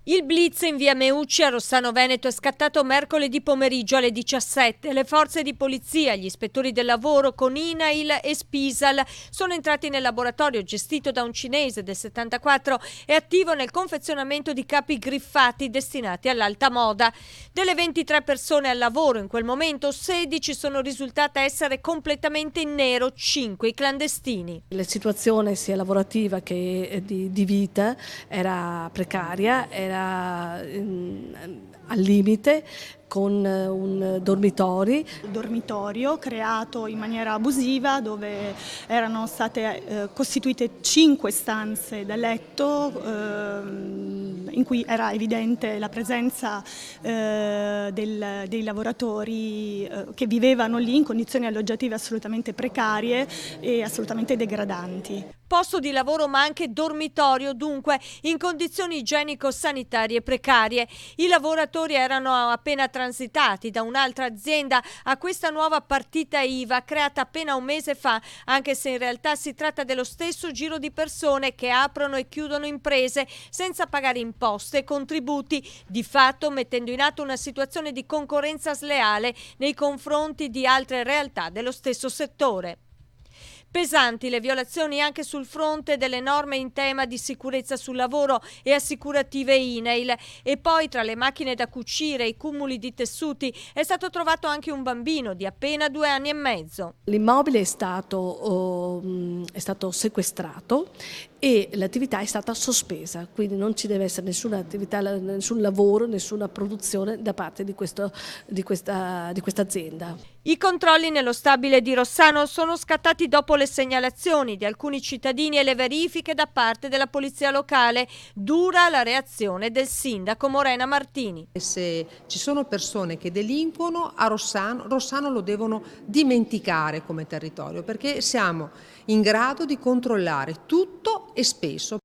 Il blitz in via Meucci a Rossano Veneto è scattato mercoledì pomeriggio alle 17. Le forze di polizia, gli ispettori del lavoro con INAIL e Spisal sono entrati nel laboratorio gestito da un cinese del 74 e attivo nel confezionamento di capi griffati destinati all'alta moda. Delle 23 persone al lavoro in quel momento, 16 sono risultate essere completamente in nero, 5 i clandestini. La situazione sia lavorativa che di vita era precaria, era al limite, con un dormitorio creato in maniera abusiva, dove erano state costituite 5 stanze da letto in cui era evidente la presenza dei lavoratori che vivevano lì in condizioni alloggiative assolutamente precarie e assolutamente degradanti. Posto di lavoro ma anche dormitorio, dunque in condizioni igienico-sanitarie precarie. I lavoratori erano appena transitati da un'altra azienda a questa nuova partita IVA creata appena un mese fa, anche se in realtà si tratta dello stesso giro di persone che aprono e chiudono imprese senza pagare imposte e contributi, di fatto mettendo in atto una situazione di concorrenza sleale nei confronti di altre realtà dello stesso settore. Pesanti le violazioni anche sul fronte delle norme in tema di sicurezza sul lavoro e assicurative INAIL, e poi tra le macchine da cucire e i cumuli di tessuti è stato trovato anche un bambino di appena 2 anni e mezzo. L'immobile è stato sequestrato e l'attività è stata sospesa, quindi non ci deve essere nessuna attività, nessun lavoro, nessuna produzione da parte di questa azienda. I controlli nello stabile di Rossano sono scattati dopo le segnalazioni di alcuni cittadini e le verifiche da parte della polizia locale. Dura la reazione del sindaco Morena Martini. Se ci sono persone che delinquono a Rossano lo devono dimenticare come territorio, perché siamo in grado di controllare tutto e spesso.